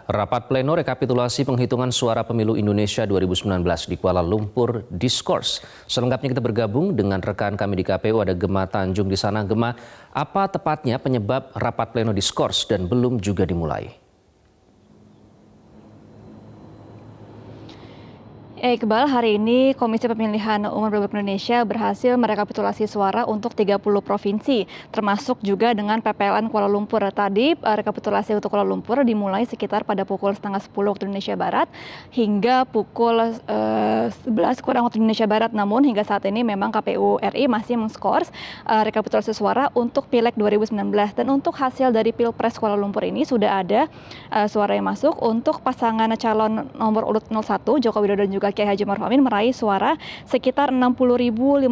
Rapat pleno rekapitulasi penghitungan suara pemilu Indonesia 2019 di Kuala Lumpur diskors. Selengkapnya kita bergabung dengan rekan kami di KPU, ada Gema Tanjung di sana. Gema, apa tepatnya penyebab rapat pleno diskors dan belum juga dimulai? Iqbal, hari ini Komisi Pemilihan Umum Republik Indonesia berhasil merekapitulasi suara untuk 30 provinsi, termasuk juga dengan PPLN Kuala Lumpur. Tadi rekapitulasi untuk Kuala Lumpur dimulai sekitar pada pukul setengah 10 waktu Indonesia Barat hingga pukul 11 kurang waktu Indonesia Barat. Namun hingga saat ini memang KPU RI masih mengskors rekapitulasi suara untuk Pileg 2019. Dan untuk hasil dari Pilpres Kuala Lumpur ini sudah ada suara yang masuk untuk pasangan calon nomor urut 01 Joko Widodo dan juga Kiai Haji Ma'ruf Amin meraih suara sekitar 60.580,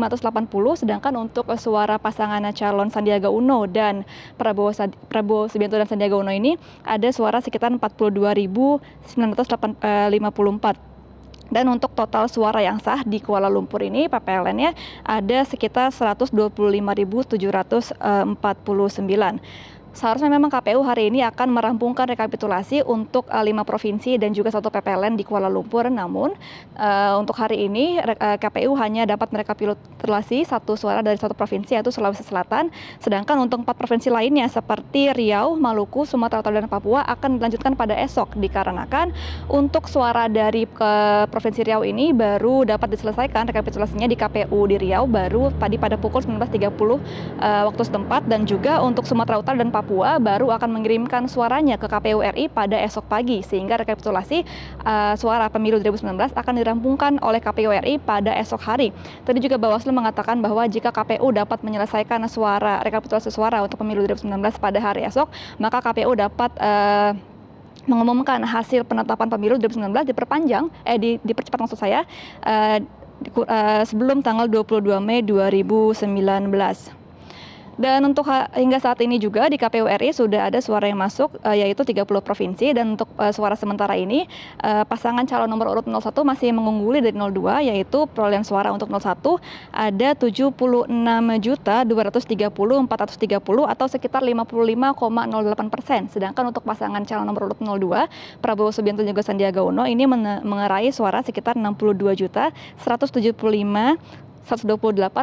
sedangkan untuk suara pasangan calon Sandiaga Uno dan Prabowo Subianto dan Sandiaga Uno ini ada suara sekitar 42.954. Dan untuk total suara yang sah di Kuala Lumpur ini PPLN-nya ada sekitar 125.749. Seharusnya memang KPU hari ini akan merampungkan rekapitulasi untuk 5 provinsi dan juga 1 PPLN di Kuala Lumpur. Namun untuk hari ini KPU hanya dapat merekapitulasi 1 suara dari 1 provinsi, yaitu Sulawesi Selatan. Sedangkan untuk 4 provinsi lainnya seperti Riau, Maluku, Sumatera Utara, dan Papua akan dilanjutkan pada esok, dikarenakan untuk suara dari Provinsi Riau ini baru dapat diselesaikan rekapitulasinya di KPU di Riau baru tadi pada pukul 19.30 waktu setempat, dan juga untuk Sumatera Utara dan Papua baru akan mengirimkan suaranya ke KPU RI pada esok pagi, sehingga rekapitulasi suara pemilu 2019 akan dirampungkan oleh KPU RI pada esok hari. Tadi juga Bawaslu mengatakan bahwa jika KPU dapat menyelesaikan rekapitulasi suara untuk pemilu 2019 pada hari esok, maka KPU dapat mengumumkan hasil penetapan pemilu 2019 dipercepat maksud saya, sebelum tanggal 22 Mei 2019. Dan untuk hingga saat ini juga di KPU RI sudah ada suara yang masuk, yaitu 30 provinsi. Dan untuk suara sementara ini pasangan calon nomor urut 01 masih mengungguli dari 02, yaitu perolehan suara untuk 01 ada 76.230.430 atau sekitar 55,08%. Sedangkan untuk pasangan calon nomor urut 02 Prabowo Subianto dan juga Sandiaga Uno ini meraih suara sekitar 62.175.128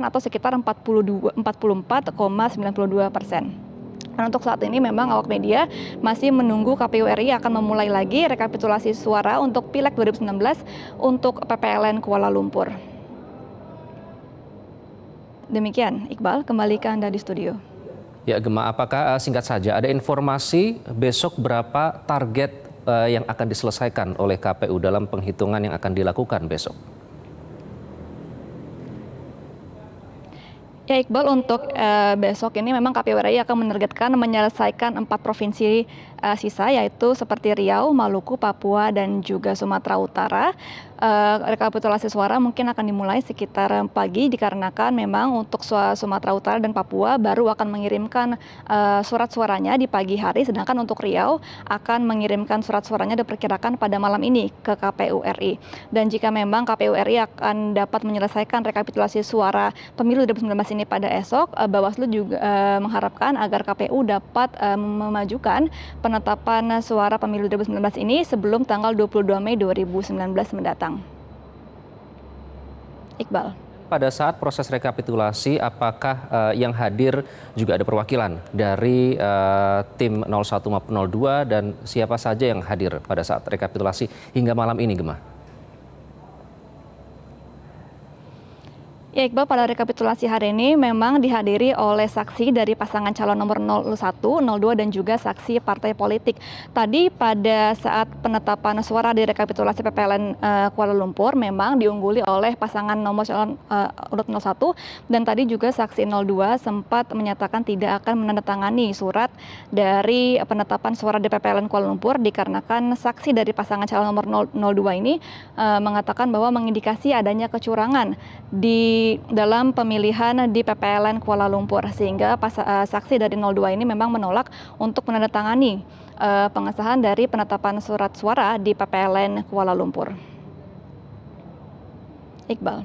atau sekitar 44,92%. Dan untuk saat ini memang awak media masih menunggu KPU RI akan memulai lagi rekapitulasi suara untuk Pileg 2019 untuk PPLN Kuala Lumpur. Demikian, Iqbal, kembali ke Anda di studio. Ya, Gema, apakah singkat saja ada informasi besok berapa target yang akan diselesaikan oleh KPU dalam penghitungan yang akan dilakukan besok? Ya, Iqbal, untuk besok ini memang KPU RI akan menargetkan menyelesaikan 4 provinsi sisa, yaitu seperti Riau, Maluku, Papua, dan juga Sumatera Utara. Rekapitulasi suara mungkin akan dimulai sekitar pagi, dikarenakan memang untuk Sumatera Utara dan Papua baru akan mengirimkan surat suaranya di pagi hari, sedangkan untuk Riau akan mengirimkan surat suaranya diperkirakan pada malam ini ke KPU RI. Dan jika memang KPU RI akan dapat menyelesaikan rekapitulasi suara pemilu 2019 ini pada esok, Bawaslu juga mengharapkan agar KPU dapat memajukan penetapan suara pemilu 2019 ini sebelum tanggal 22 Mei 2019 mendatang. Iqbal. Pada saat proses rekapitulasi, apakah yang hadir juga ada perwakilan dari tim 01 maupun 02, dan siapa saja yang hadir pada saat rekapitulasi hingga malam ini, Gema? Ya, Iqbal, pada rekapitulasi hari ini memang dihadiri oleh saksi dari pasangan calon nomor 01, 02, dan juga saksi partai politik. Tadi pada saat penetapan suara di rekapitulasi PPLN Kuala Lumpur memang diungguli oleh pasangan nomor calon urut 01, dan tadi juga saksi 02 sempat menyatakan tidak akan menandatangani surat dari penetapan suara di PPLN Kuala Lumpur, dikarenakan saksi dari pasangan calon nomor 02 ini mengatakan bahwa mengindikasi adanya kecurangan di dalam pemilihan di PPLN Kuala Lumpur, sehingga saksi dari 02 ini memang menolak untuk menandatangani pengesahan dari penetapan surat suara di PPLN Kuala Lumpur. Iqbal.